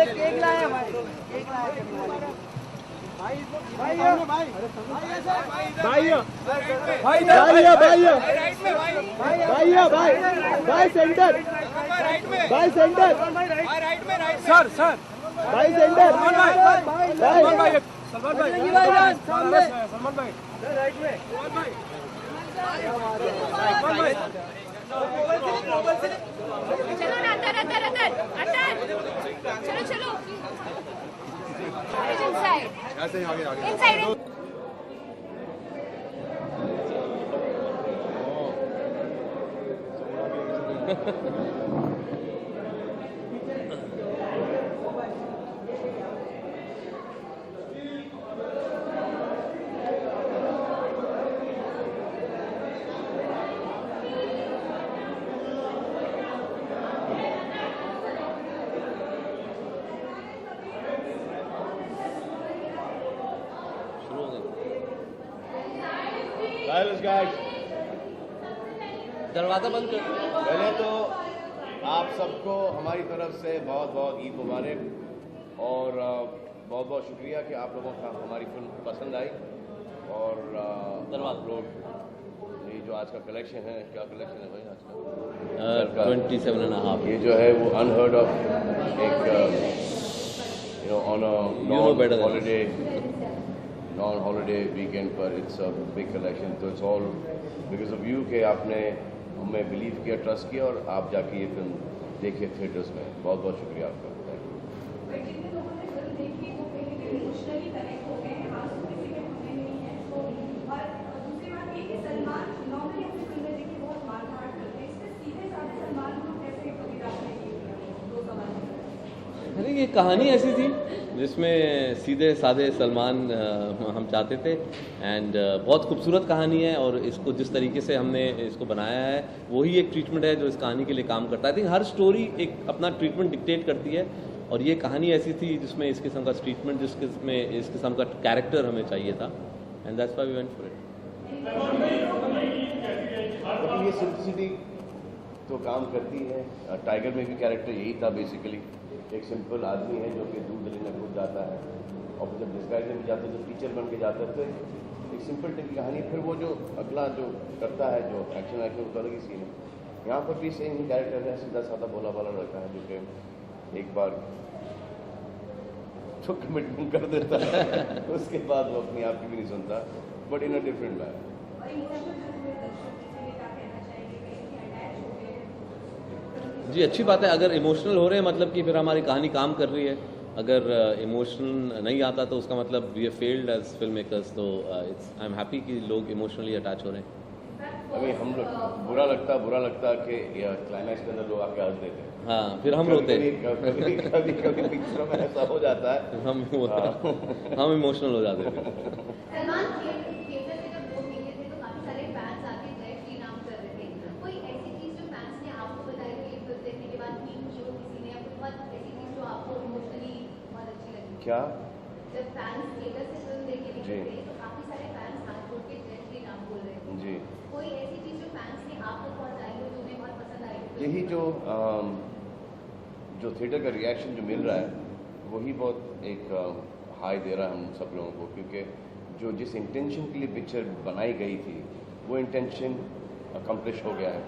Cake लाया भाई, cake लाया भाई भाई सेंटर भाई सेंटर सर सर भाई सेंटर सलमान भाई सलमान भाई राइट में चलो ना अंदर अंदर अंदर अंदर चलो चलो इनसाइड इनसाइड दरवाजा बंद कर। पहले तो आप सबको हमारी तरफ से बहुत बहुत ईद मुबारक और बहुत बहुत शुक्रिया कि आप लोगों का हमारी फिल्म पसंद आई। और आप लोग ये जो आज का कलेक्शन है, क्या कलेक्शन है भाई आज का? 27.5। ये जो है वो अनहर्ड ऑफ एक on a holiday non holiday weekend पर इट्स अ बिग कलेक्शन। तो it's all because of you कि आपने हमें बिलीव किया, ट्रस्ट किया और आप जाके ये फिल्म देखिए थिएटर्स में। बहुत बहुत शुक्रिया आपका। अरे ये कहानी ऐसी थी जिसमें सीधे साधे सलमान हम चाहते थे एंड बहुत खूबसूरत कहानी है। और इसको जिस तरीके से हमने इसको बनाया है वही एक ट्रीटमेंट है जो इस कहानी के लिए काम करता है। आई थिंक हर स्टोरी एक अपना ट्रीटमेंट डिक्टेट करती है और ये कहानी ऐसी थी जिसमें इस किस्म का ट्रीटमेंट, जिसमें इस किस्म का कैरेक्टर हमें चाहिए था and that's why we went for it. ये सिंपलिसिटी तो काम करती है। टाइगर में भी कैरेक्टर यही था बेसिकली। एक सिंपल आदमी है जो कि दूध लेने खुद जाता है और जब डिस्गाइज में भी जाता है तो टीचर बन के जाता है। तो एक सिंपल टाइप की कहानी। फिर वो जो अगला जो करता है जो एक्शन उसका अलग ही सीन है। यहाँ पर भी सेम ही कैरेक्टर है, सीधा साधा भोला भाला लड़का है जो कि एक बार जो कमिटमेंट कर देता है उसके बाद वो अपनी आप की भी नहीं सुनता, but in a different manner. जी अच्छी बात है। अगर इमोशनल हो रहे हैं मतलब कि फिर हमारी कहानी काम कर रही है। अगर इमोशनल नहीं आता तो उसका मतलब we failed as film makers. तो आई एम हैप्पी कि लोग इमोशनली अटैच हो रहे हैं। अभी हम लोग बुरा लगता कि क्लाइमैक्स के अंदर लोग आके हंस देते हैं। हाँ फिर हम रोते हैं। कभी पिक्चरों में ऐसा हो जाता है हम इमोशनल हो जाते हैं। क्या जब फैंस थिएटर से फिल्म देखे जी तो काफी सारे फैंस हाथ जोड़ के जय श्री राम बोल रहे हैं जी। कोई ऐसी चीज जो फैंस ने आपको पहुंचाई हो जो उन्हें बहुत पसंद आई? यही जो थिएटर का रिएक्शन जो मिल रहा है वही बहुत एक हाई दे रहा है हम सब लोगों को, क्योंकि जो जिस इंटेंशन के लिए पिक्चर बनाई गई थी वो इंटेंशन अकम्प्लिश हो गया है।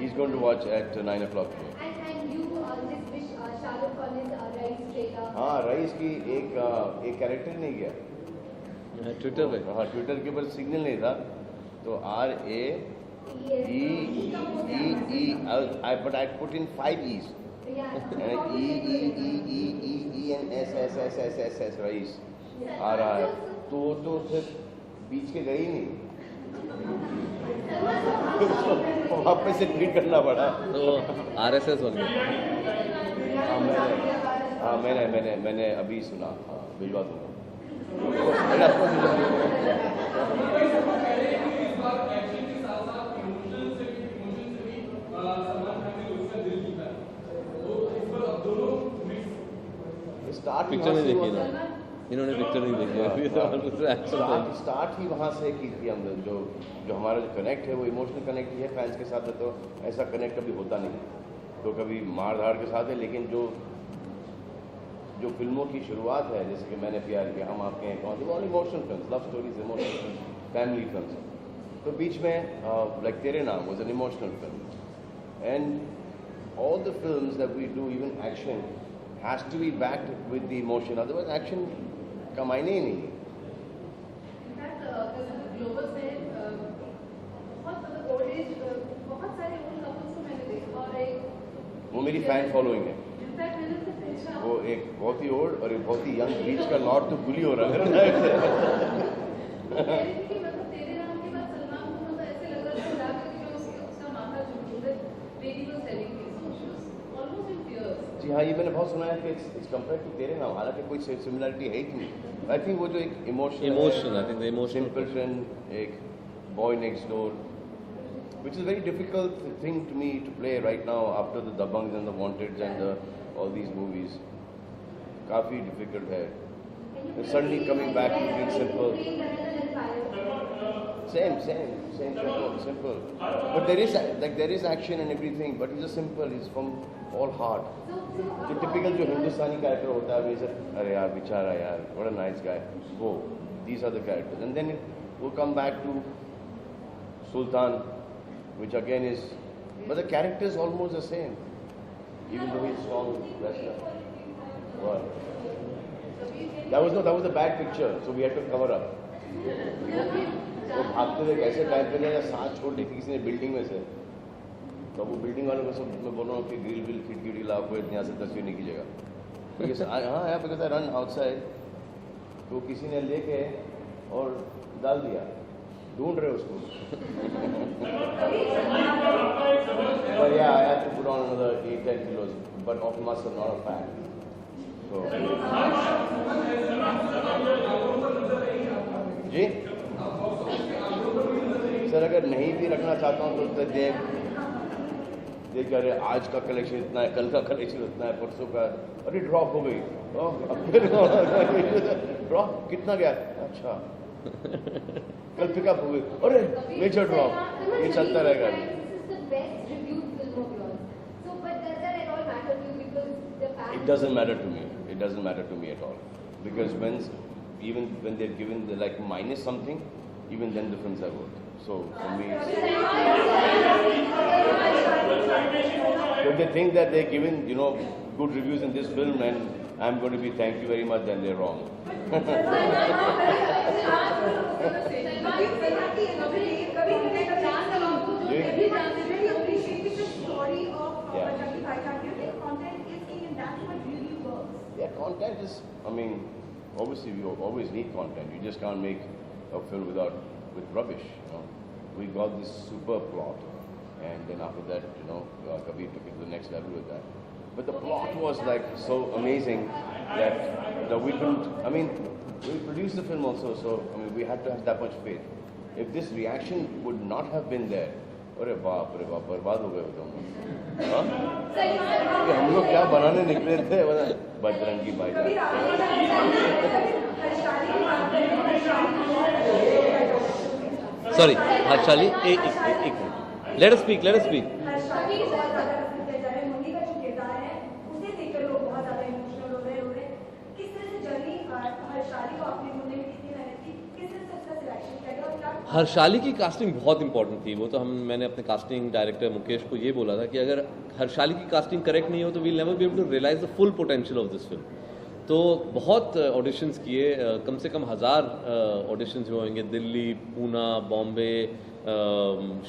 He's going to watch at 9 o'clock today. And you just wish Shah Rukh Khan is Rais trailer. हाँ रईस की एक कैरेक्टर नहीं गया ट्विटर पे। हाँ ट्विटर के ऊपर सिग्नल नहीं था तो RAEEE but I put in 5 E's and EEEEEENSSSSS rice आ रहा है तो फिर बीच के गई नहीं वापस से ट्वीट करना पड़ा तो RSS बन गया। हाँ मैंने अभी सुना। हाँ भिजवा दूंगा। पिक्चर में देखिए ना। इन्होंने पिक्चर नहीं देखी अभी तो एक्शन स्टार्ट ही वहाँ से की थी हम जो जो हमारा जो कनेक्ट है वो इमोशनल कनेक्ट ही है फैंस के साथ है, तो ऐसा कनेक्ट कभी होता नहीं। तो कभी मार धाड़ के साथ है, लेकिन जो फिल्मों की शुरुआत है, जैसे कि मैंने प्यार किया, हम आपके हैं कौन, वो emotional film, love stories, emotional film, family film. तो बीच में like Tere Naam was an emotional film, and all the films that we do, even action, has to be backed with the emotion, otherwise action का मायने ही नहीं है। Global से बहुत old age, बहुत सारे ओल्ड कपल्स को मैंने देखा, और एक वो मेरी फैन फॉलोइंग है। इनफैक्ट मैंने उससे पूछा, वो एक बहुत ही ओल्ड और एक बहुत ही यंग बीच का लॉट तो गुली हो रहा है मेरे लाइफ से। कह रही थी कि मतलब तेरे नाम के बाद सलमान को मतलब ऐसे लग रहा था ला करके मैं उसका माथा झुकी, baby was telling me, so she was almost in tears. जी हाँ, ये मैंने बहुत सुना है कि इट्स कंपेयर टू तेरे नाम, हालांकि कोई सिमिलरिटी है ही नहीं। आई थिंक वो जो एक emotion I think the emotion simple friend, एक boy next door, which is a very difficult thing to me to play right now after the Dabangs and the Wanteds and all these movies. काफी difficult है. And suddenly coming back to being simple. Same, simple. But there is action and everything, but it's just simple. It's from all heart. जो typical जो हिंदुस्तानी character होता है, वैसे अरे यार बेचारा यार, what a nice guy. वो these are the characters, and then it will come back to Sultan, which again is, but the character is almost the same, even though he's strong wrestler. What? That was a bad picture, so we had to cover up. वो भागते थे कैसे time पे गया, सांस छोड़ दी थी किसी ने बिल्डिंग में से, तो वो बिल्डिंग वालों को सब मैं बोल रहा हूँ कि ग्रिल विल खिड़की लाओ, कोई यहाँ से तस्वीर नहीं कीजिएगा। हाँ यहाँ पे कहता रन आउटसाइड, तो किसी ने लेके और डाल दिया, ढूंढ रहे उसको। But yeah, I had to put on another 8-10 kilos, but of muscle, not of fat. So, जी सर, अगर नहीं भी रखना चाहता हूँ तो देख अरे आज का कलेक्शन इतना है, कल का कलेक्शन इतना है, परसों का अरे ड्रॉप हो गई, अब फिर ड्रॉप कितना गया, अच्छा कल पिकअप हो गई, अरे मेजर ड्रॉप, ये चलता रहेगा। It doesn't matter to me. It doesn't matter to me at all, because even when they're given the like minus something, even then the films are good. So for me, if they think that they're given good reviews in this film and I'm going to be thank you very much, then they're wrong. Yeah, content is, obviously we always need content. You just can't make a film with rubbish, We got this super plot, and then after that, Kabir took it to the next level with that. But the plot was like so amazing that we couldn't, we produced the film also, so we had to have that much faith. If this reaction would not have been there, अरे बाप बर्बाद हो गए होते हम, कि हम लोग क्या बनाने निकले थे, बजरंगी भाईजान। सॉरी हर्षाली, एक minute, let us speak. Harshaali की कास्टिंग बहुत इंपॉर्टेंट थी, वो तो मैंने अपने कास्टिंग डायरेक्टर मुकेश को ये बोला था कि अगर हर्षाली की कास्टिंग करेक्ट नहीं हो तो we'll never be able to realise the full potential of this film. तो बहुत ऑडिशंस किए, कम से कम 1000 ऑडिशंस हुए होंगे, दिल्ली, पूना, बॉम्बे,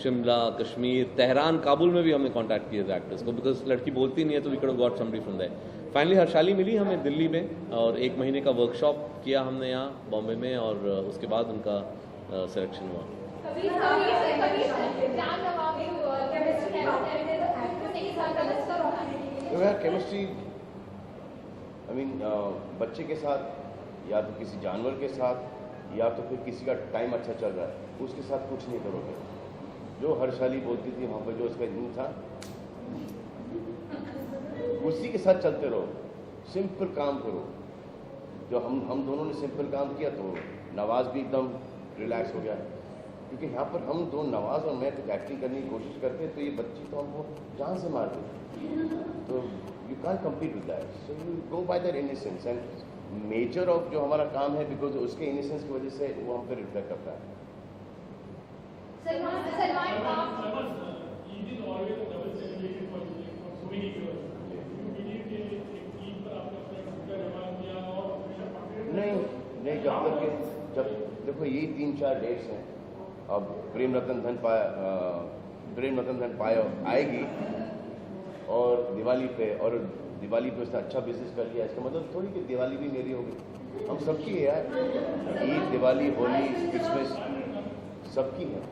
शिमला, कश्मीर, तेहरान, काबुल में भी हमने कॉन्टैक्ट किया था एक्टर्स को, बिकॉज लड़की बोलती नहीं है, तो we could have got somebody from there. Finally Harshali मिली हमें दिल्ली में, और 1 महीने का वर्कशॉप किया हमने यहाँ बॉम्बे में, और उसके बाद उनका सिलेक्शन हुआ। केमिस्ट्री बच्चे के साथ या तो किसी जानवर के साथ या तो फिर किसी का टाइम अच्छा चल रहा है उसके साथ कुछ नहीं करोगे। जो हर्षाली बोलती थी वहाँ पर जो उसका दिन था उसी के साथ चलते रहो, सिंपल काम करो, जो हम दोनों ने सिंपल काम किया तो नवाज भी एकदम रिलैक्स हो गया, क्योंकि यहाँ पर हम दोनों नवाज और मैं कुछ एक्टिंग करने की कोशिश करते तो ये बच्ची तो हमको जान से मार देती, तो you can compete with that, so you go by that innocence and nature of जो हमारा काम है, बिकॉज उसके इनोसेंस की वजह से वो हम पे रिफ्लेक्ट करता है। नहीं, जब तक कि जब देखो यही 3-4 डेट्स हैं, अब प्रेम रतन धन पाया आएगी और दिवाली पे उसने अच्छा बिजनेस कर लिया, इसका मतलब थोड़ी कि दिवाली भी मेरी होगी, हम सबकी है यार, ईद, दिवाली, होली, क्रिसमस सबकी है।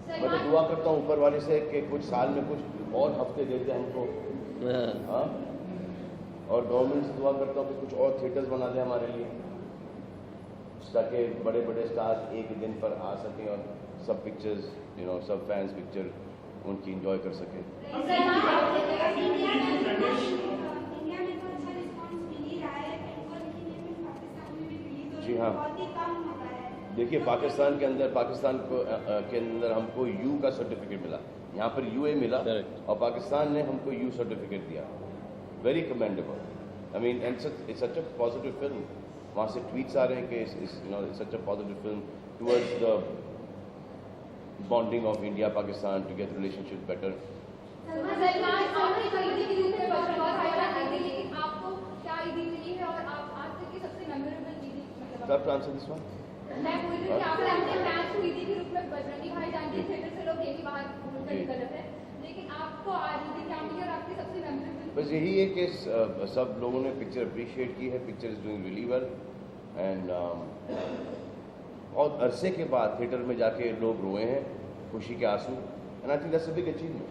मैं तो दुआ करता हूँ ऊपर वाले से कि कुछ साल में कुछ और हफ्ते देते हमको, हाँ, और गवर्नमेंट से दुआ करता हूँ कि कुछ और थिएटर्स बना दे हमारे लिए, ताकि बड़े बड़े स्टार्स एक ही दिन पर आ सकें और सब पिक्चर्स सब फैंस पिक्चर उनकी एंजॉय कर सकें। जी हाँ, देखिए पाकिस्तान के अंदर हमको यू का सर्टिफिकेट मिला, यहाँ पर यूए मिला और पाकिस्तान ने हमको यू सर्टिफिकेट दिया, very commendable. I mean and it's such a positive film, वहाँ से ट्वीट्स आ रहे हैं कि it's such a positive film towards the bonding of India Pakistan to get relationship better. To answer this one, मैं बोल रही हूँ कि आप अपने फैंस को ईदी के रूप में बजरंगी भाईजान के थिएटर से लोग यही बाहर निकल रहे हैं, लेकिन आपको आज ईदी क्या मिली और आपकी सबसे मेमोरेबल? बस यही है कि सब लोगों ने पिक्चर अप्रिशिएट की है, picture is doing really well and बहुत अरसे के बाद थिएटर में जाके लोग रोए हैं खुशी के आंसू, and I think that's a big achievement.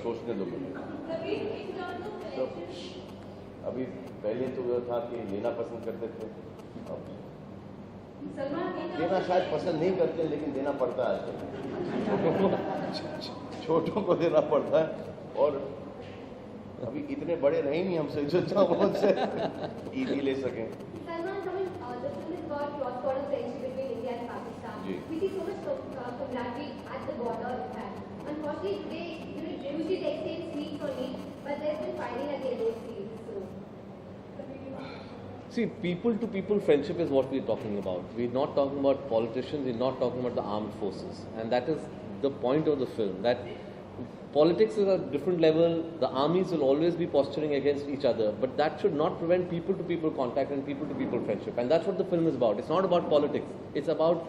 सोचने दो मुझे। तो अभी पहले तो वो था कि लेना पसंद करते थे, अब देना शायद पसंद नहीं करते लेकिन देना पड़ता है आजकल, छोटों को देना पड़ता है, और अभी इतने बड़े रहे नहीं हमसे जो उनसे ईदी ले सकें। See, people-to-people friendship is what we're talking about. We're not talking about politicians, we're not talking about the armed forces. And that is the point of the film, that politics is at a different level, the armies will always be posturing against each other, but that should not prevent people-to-people contact and people-to-people friendship. And that's what the film is about. It's not about politics. It's about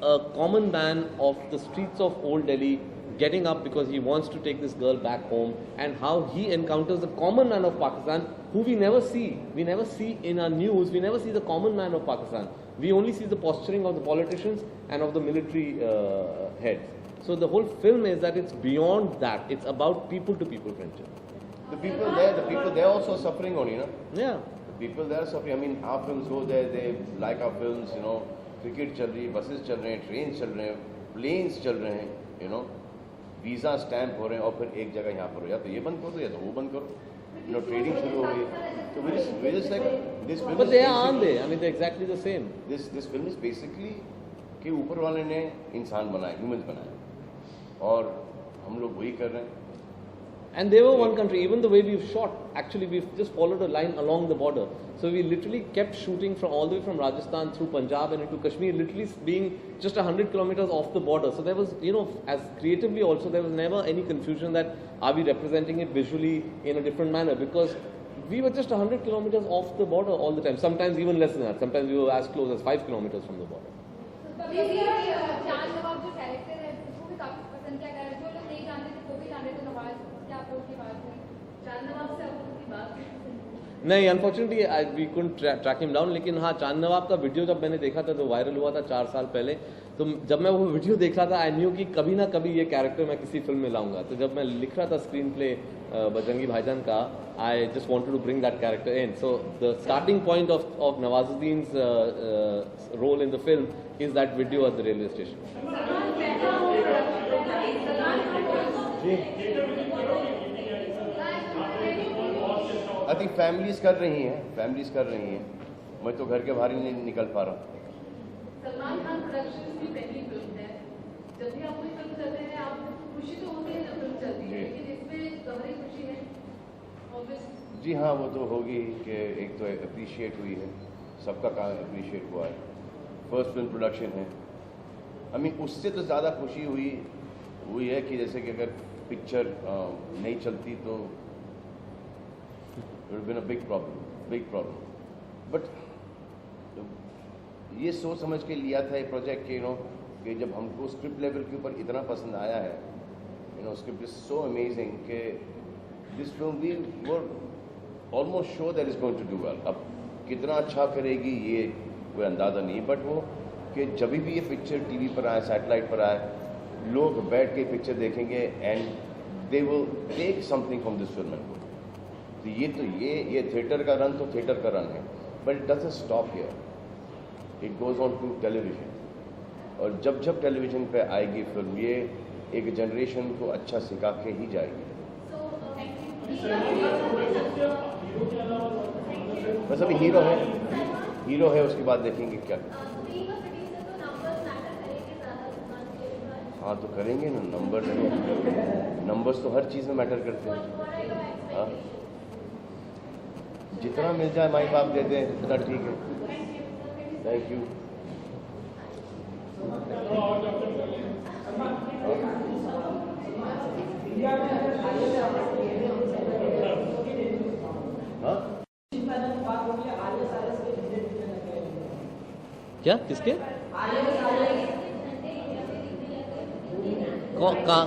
a common man of the streets of Old Delhi getting up because he wants to take this girl back home, and how he encounters the common man of Pakistan who we never see. We never see in our news, we never see the common man of Pakistan. We only see the posturing of the politicians and of the military heads. So the whole film is that it's beyond that. It's about people-to-people friendship. The people there also suffering only, no? Yeah. The people there are suffering. I mean, our films go there, they like our films, cricket चल रही है, buses चल रहे हैं, trains चल रहे हैं, planes चल रहे हैं, वीज़ा स्टैम्प हो रहे हैं, और फिर एक जगह यहाँ पर हो, या तो ये बंद करो या तो वो बंद करो, ट्रेडिंग शुरू हो गई, तो we just like this film. But they aren't they? I mean, they're exactly the same. This film is basically कि ऊपर वाले ने इंसान बनाए, humans बनाए, और हम लोग वही कर रहे हैं. And they were one country. Even the way we've shot, actually we've just followed a line along the border. So we literally kept shooting from all the way from Rajasthan through Punjab and into Kashmir, literally being just 100 kilometers off the border. So there was, as creatively also, there was never any confusion that are we representing it visually in a different manner, because we were just 100 kilometers off the border all the time. Sometimes even less than that. Sometimes we were as close as 5 kilometers from the border. नहीं, unfortunately we couldn't track him down, लेकिन हाँ, चांद नवाब का video जब मैंने देखा था, तो वायरल हुआ था 4 साल पहले, तो जब मैं वो वीडियो देख रहा था, आई न्यू कि कभी ना कभी ये कैरेक्टर मैं किसी फिल्म में लाऊंगा. तो जब मैं लिख रहा था स्क्रीन प्ले बजरंगी भाईजान का, I just wanted to bring that character in. So the starting point of Nawazuddin's role in the film is that video at the railway station. I think families कर रही हैं, मैं तो घर के बाहर ही नहीं निकल पा रहा। सलमान खान प्रोडक्शन की पहली फिल्म है। जब भी आप कोई फिल्म करते हैं, आपको खुशी तो होती है जब फिल्म चलती है, लेकिन इसमें गहरी खुशी है ऑब्वियसली। जी हाँ, वो तो होगी कि एक तो अप्रिशिएट हुई है, सबका काम अप्रिशिएट हुआ है, फर्स्ट फिल्म प्रोडक्शन है। आई मीन उससे तो ज़्यादा खुशी हुई है कि जैसे कि अगर पिक्चर नहीं चलती तो it would been a big problem. But ये सोच समझ के लिया था ये प्रोजेक्ट कि जब हमको स्क्रिप्ट लेवल के ऊपर इतना पसंद आया है, स्क्रिप्ट इज सो अमेजिंग कि this film we were almost sure that is going to do well. अब कितना अच्छा करेगी ये कोई अंदाज़ा नहीं, बट वो कि जब भी ये पिक्चर टीवी पर आए, सैटेलाइट पर आए, लोग बैठ के पिक्चर देखेंगे and they will take something from this film. तो ये थिएटर का रन तो थिएटर का रन है, but it doesn't stop here, it goes on to television. और जब टेलीविजन पे आएगी फिल्म, ये एक जनरेशन को अच्छा सिखा के ही जाएगी। बस अभी हीरो है, उसके बाद देखेंगे क्या। हाँ तो करेंगे ना, नंबर्स तो हर चीज़ में मैटर करते हैं। हाँ, जितना मिल जाए माई बाप दे दें उतना ठीक है। Thank you. हाँ क्या किसके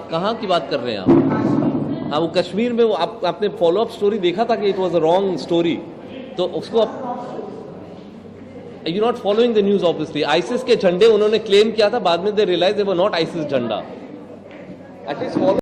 कहाँ की बात कर रहे हैं आप? हाँ, वो कश्मीर में वो आपने फॉलो अप स्टोरी देखा था कि it was a wrong story, तो उसको you not following the news obviously. ISIS के झंडे उन्होंने क्लेम किया था, बाद में they realise they were not ISIS झंडा। एटलीस्ट